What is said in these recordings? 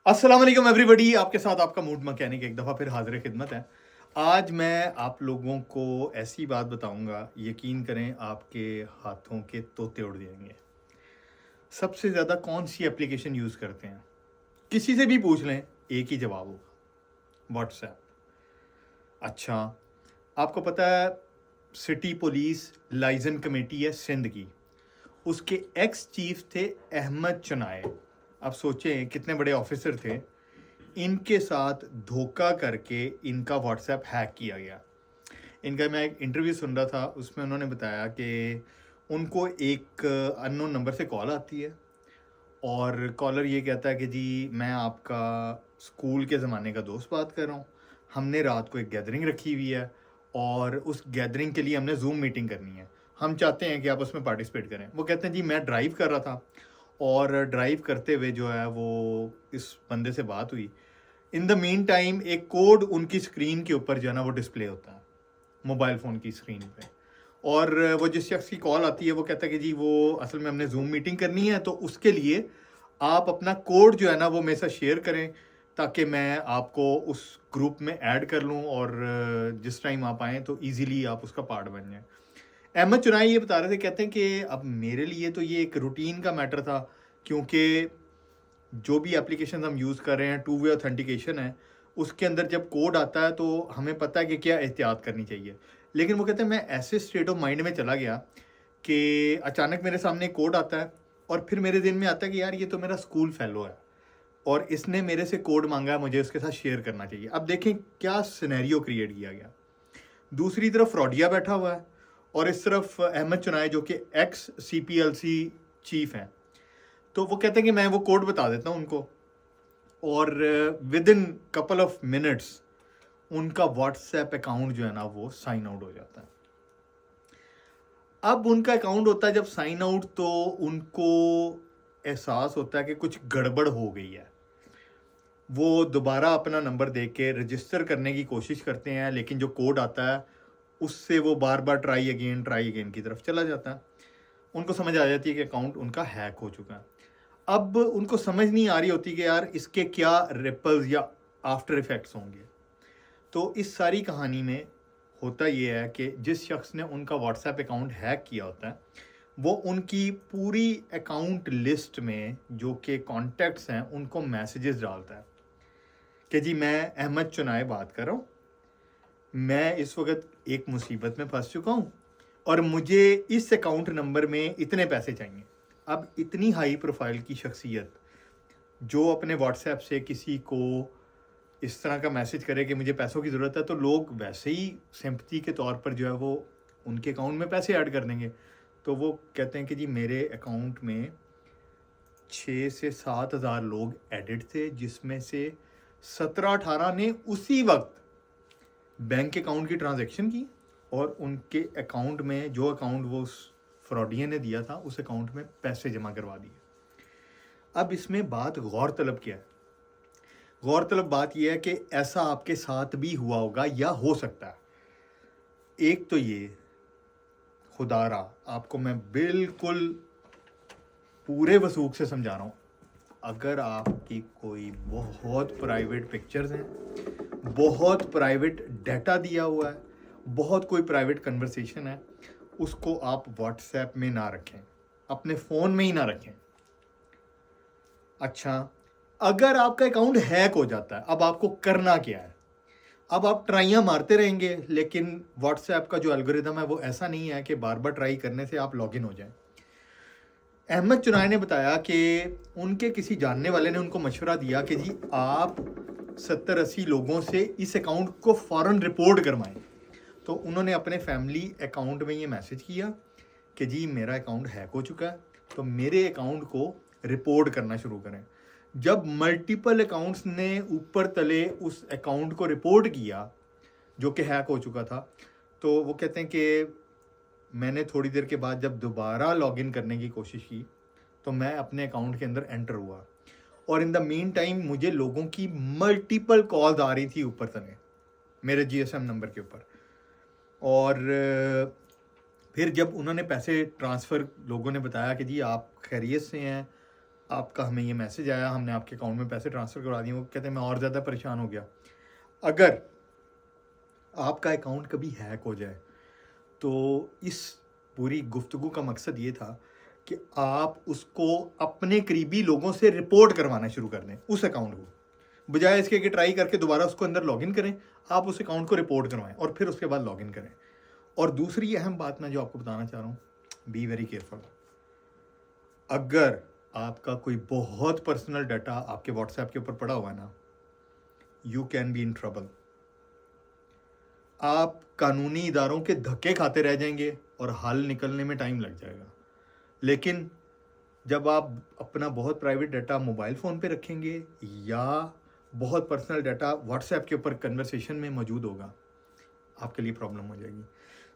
السلام علیکم ایوریبڈی، آپ کے ساتھ آپ کا موڈ مکینک ایک دفعہ پھر حاضر خدمت ہے۔ آج میں آپ لوگوں کو ایسی بات بتاؤں گا، یقین کریں آپ کے ہاتھوں کے طوطے اڑ جائیں گے۔ سب سے زیادہ کون سی اپلیکیشن یوز کرتے ہیں؟ کسی سے بھی پوچھ لیں، ایک ہی جواب ہوگا: واٹس ایپ۔ اچھا، آپ کو پتہ ہے سٹی پولیس لائزن کمیٹی ہے سندھ کی، اس کے ایکس چیف تھے احمد چنائے۔ اب سوچیں کتنے بڑے آفیسر تھے، ان کے ساتھ دھوکہ کر کے ان کا واٹس ایپ ہیک کیا گیا۔ ان کا میں ایک انٹرویو سن رہا تھا، اس میں انہوں نے بتایا کہ ان کو ایک اننون نمبر سے کال آتی ہے اور کالر یہ کہتا ہے کہ جی میں آپ کا اسکول کے زمانے کا دوست بات کر رہا ہوں، ہم نے رات کو ایک گیدرنگ رکھی ہوئی ہے اور اس گیدرنگ کے لیے ہم نے زوم میٹنگ کرنی ہے، ہم چاہتے ہیں کہ آپ اس میں پارٹیسپیٹ کریں۔ وہ کہتے ہیں جی میں ڈرائیو کر رہا تھا اور ڈرائیو کرتے ہوئے جو ہے وہ اس بندے سے بات ہوئی۔ ان دا مین ٹائم ایک کوڈ ان کی اسکرین کے اوپر جو ہے نا وہ ڈسپلے ہوتا ہے موبائل فون کی اسکرین پہ، اور وہ جس شخص کی کال آتی ہے وہ کہتا ہے کہ جی وہ اصل میں ہم نے زوم میٹنگ کرنی ہے، تو اس کے لیے آپ اپنا کوڈ جو ہے نا وہ میرے ساتھ شیئر کریں تاکہ میں آپ کو اس گروپ میں ایڈ کر لوں اور جس ٹائم آپ آئیں تو ایزیلی آپ اس کا پارٹ بن جائیں۔ احمد چنائی یہ بتا رہے تھے، کہتے ہیں کہ اب میرے لیے تو یہ ایک روٹین کا میٹر تھا، کیونکہ جو بھی اپلیکیشن ہم یوز کر رہے ہیں ٹو وے اوتھینٹیکیشن ہے، اس کے اندر جب کوڈ آتا ہے تو ہمیں پتہ ہے کہ کیا احتیاط کرنی چاہیے۔ لیکن وہ کہتے ہیں میں ایسے اسٹیٹ آف مائنڈ میں چلا گیا کہ اچانک میرے سامنے کوڈ آتا ہے اور پھر میرے ذہن میں آتا ہے کہ یار یہ تو میرا اسکول فیلو ہے اور اس نے میرے سے کوڈ مانگا ہے، مجھے اس کے ساتھ شیئر کرنا چاہیے۔ اب دیکھیں کیا سینیریو کریٹ کیا گیا۔ دوسری طرف فراڈیا بیٹھا ہوا ہے اور اس طرف احمد چنائے جو کہ ایکس سی پی ایل سی چیف ہیں، تو وہ کہتے ہیں کہ میں وہ کوڈ بتا دیتا ہوں ان کو، اور with in couple of minutes in کا واٹس ایپ اکاؤنٹ جو ہے نا وہ سائن آؤٹ ہو جاتا ہے۔ اب ان کا اکاؤنٹ ہوتا ہے جب سائن آؤٹ، تو ان کو احساس ہوتا ہے کہ کچھ گڑبڑ ہو گئی ہے۔ وہ دوبارہ اپنا نمبر دے کے رجسٹر کرنے کی کوشش کرتے ہیں، لیکن جو کوڈ آتا ہے اس سے وہ بار بار ٹرائی اگین کی طرف چلا جاتا ہے۔ ان کو سمجھ آ جاتی ہے کہ اکاؤنٹ ان کا ہیک ہو چکا ہے۔ اب ان کو سمجھ نہیں آ رہی ہوتی کہ یار اس کے کیا ریپلز یا آفٹر ایفیکٹس ہوں گے۔ تو اس ساری کہانی میں ہوتا یہ ہے کہ جس شخص نے ان کا واٹس ایپ اکاؤنٹ ہیک کیا ہوتا ہے وہ ان کی پوری اکاؤنٹ لسٹ میں جو کہ کانٹیکٹس ہیں ان کو میسیجز ڈالتا ہے کہ جی میں احمد چنائے بات کر رہا ہوں، میں اس وقت ایک مصیبت میں پھنس چکا ہوں اور مجھے اس اکاؤنٹ نمبر میں اتنے پیسے چاہیے۔ اب اتنی ہائی پروفائل کی شخصیت جو اپنے واٹس ایپ سے کسی کو اس طرح کا میسج کرے کہ مجھے پیسوں کی ضرورت ہے، تو لوگ ویسے ہی سمپتھی کے طور پر جو ہے وہ ان کے اکاؤنٹ میں پیسے ایڈ کر دیں گے۔ تو وہ کہتے ہیں کہ جی میرے اکاؤنٹ میں 6 سے 7 ہزار لوگ ایڈڈ تھے، جس میں سے 17-18 نے اسی وقت بینک اکاؤنٹ کی ٹرانزیکشن کی اور ان کے اکاؤنٹ میں جو اکاؤنٹ وہ فراڈین نے دیا تھا اس اکاؤنٹ میں پیسے جمع کروا دیے۔ اب اس میں بات غور طلب کیا ہے؟ غور طلب بات یہ ہے کہ ایسا آپ کے ساتھ بھی ہوا ہوگا یا ہو سکتا ہے۔ ایک تو یہ خدا را آپ کو میں بالکل پورے وثوق سے سمجھا رہا ہوں، اگر آپ کی کوئی بہت پرائیویٹ پکچرز ہیں، بہت پرائیویٹ ڈیٹا دیا ہوا ہے، بہت کوئی پرائیویٹ کنورسیشن ہے، اس کو آپ واٹس ایپ میں نہ رکھیں، اپنے فون میں ہی نہ رکھیں۔ اچھا، اگر آپ کا اکاؤنٹ ہیک ہو جاتا ہے، اب آپ کو کرنا کیا ہے؟ اب آپ ٹرائیاں مارتے رہیں گے، لیکن واٹس ایپ کا جو الگوریدم ہے وہ ایسا نہیں ہے کہ بار بار ٹرائی کرنے سے آپ لاگ ان ہو جائیں۔ احمد چنائے نے بتایا کہ ان کے کسی جاننے والے نے ان کو مشورہ دیا کہ جی آپ 70-80 لوگوں سے اس اکاؤنٹ کو فوراً رپورٹ کروائیں۔ تو انہوں نے اپنے فیملی اکاؤنٹ میں یہ میسج کیا کہ جی میرا اکاؤنٹ ہیک ہو چکا ہے، تو میرے اکاؤنٹ کو رپورٹ کرنا شروع کریں۔ جب ملٹیپل اکاؤنٹس نے اوپر تلے اس اکاؤنٹ کو رپورٹ کیا جو کہ ہیک ہو چکا تھا، تو وہ کہتے ہیں کہ میں نے تھوڑی دیر کے بعد جب دوبارہ لاگ ان کرنے کی کوشش کی تو میں اپنے اکاؤنٹ کے اندر انٹر ہوا، اور ان دا مین ٹائم مجھے لوگوں کی ملٹیپل کالز آ رہی تھی اوپر تلے میرے جی ایس ایم نمبر کے اوپر، اور پھر جب انہوں نے پیسے ٹرانسفر، لوگوں نے بتایا کہ جی آپ خیریت سے ہیں، آپ کا ہمیں یہ میسج آیا, ہم نے آپ کے اکاؤنٹ میں پیسے ٹرانسفر کروا دیے, وہ کہتے ہیں میں اور زیادہ پریشان ہو گیا. اگر آپ کا اکاؤنٹ کبھی ہیک ہو جائے تو اس پوری گفتگو کا مقصد یہ تھا کہ آپ اس کو اپنے قریبی لوگوں سے رپورٹ کروانا شروع کر دیں اس اکاؤنٹ کو, بجائے اس کے کہ ٹرائی کر کے دوبارہ اس کو اندر لاگ ان کریں. آپ اس اکاؤنٹ کو رپورٹ کروائیں اور پھر اس کے بعد لاگ ان کریں. اور دوسری اہم بات میں جو آپ کو بتانا چاہ رہا ہوں, بی ویری کیئرفل. اگر آپ کا کوئی بہت پرسنل ڈیٹا آپ کے واٹس ایپ کے اوپر پڑا ہوا ہے نا, you can be in trouble. آپ قانونی اداروں کے دھکے کھاتے رہ جائیں گے اور حل نکلنے میں ٹائم لگ جائے گا. لیکن جب آپ اپنا بہت پرائیویٹ ڈیٹا موبائل فون پہ رکھیں گے یا بہت پرسنل ڈیٹا واٹس ایپ کے اوپر کنورسیشن میں موجود ہوگا, آپ کے لیے پرابلم ہو جائے گی.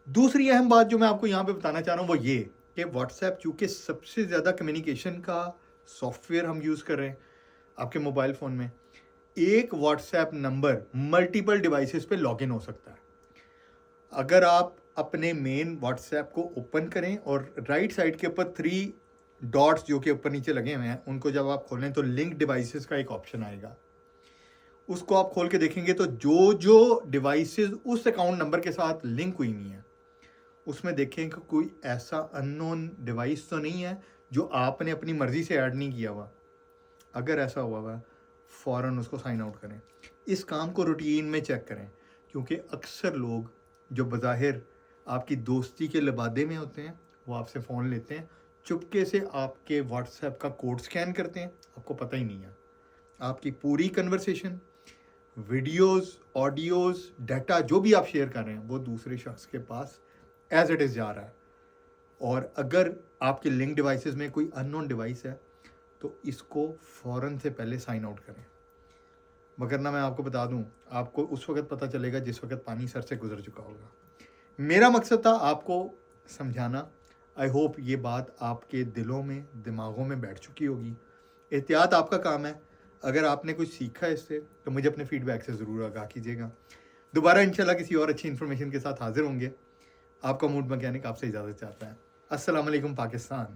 دوسری اہم بات جو میں آپ کو یہاں پہ بتانا چاہ رہا ہوں وہ یہ کہ واٹس ایپ چونکہ سب سے زیادہ کمیونیکیشن کا سافٹ ویئر ہم یوز کر رہے ہیں آپ کے موبائل فون میں, ایک what's app number multiple devices پہ لاگ ان ہو سکتا ہے. اگر آپ اپنے مین واٹس ایپ کو اوپن کریں اور رائٹ سائڈ کے اوپر 3 ڈاٹس جو کہ اوپر نیچے لگے ہوئے ہیں, ان کو جب آپ کھولیں تو لنک ڈیوائسز کا ایک آپشن آئے گا. اس کو آپ کھول کے دیکھیں گے تو جو ڈیوائسز اس اکاؤنٹ نمبر کے ساتھ لنک ہوئی نہیں ہیں, اس میں دیکھیں کہ کوئی ایسا ان نون ڈیوائس تو نہیں ہے جو آپ نے اپنی مرضی سے ایڈ نہیں کیا ہوا. اگر ایسا ہوا ہوا فوراً اس کو سائن آؤٹ کریں. اس کام کو روٹین میں چیک کریں, کیونکہ اکثر لوگ جو بظاہر آپ کی دوستی کے لبادے میں ہوتے ہیں وہ آپ سے فون لیتے ہیں, چپکے سے آپ کے واٹس ایپ کا کوڈ سکین کرتے ہیں, آپ کو پتہ ہی نہیں ہے. آپ کی پوری کنورسیشن, ویڈیوز, آڈیوز, ڈیٹا جو بھی آپ شیئر کر رہے ہیں وہ دوسرے شخص کے پاس ایز اٹ از جا رہا ہے. اور اگر آپ کے لنک ڈیوائسز میں کوئی ان نون ڈیوائس ہے تو اس کو فوراً سے پہلے سائن آؤٹ کریں. مگر نہ میں آپ کو بتا دوں, آپ کو اس وقت پتہ چلے گا جس وقت پانی سر سے گزر چکا ہوگا. میرا مقصد تھا آپ کو سمجھانا. آئی ہوپ یہ بات آپ کے دلوں میں, دماغوں میں بیٹھ چکی ہوگی. احتیاط آپ کا کام ہے. اگر آپ نے کچھ سیکھا اس سے تو مجھے اپنے فیڈ بیک سے ضرور آگاہ کیجیے گا. دوبارہ انشاءاللہ کسی اور اچھی انفارمیشن کے ساتھ حاضر ہوں گے. آپ کا موڈ مکینک آپ سے اجازت چاہتا ہے. السلام علیکم پاکستان.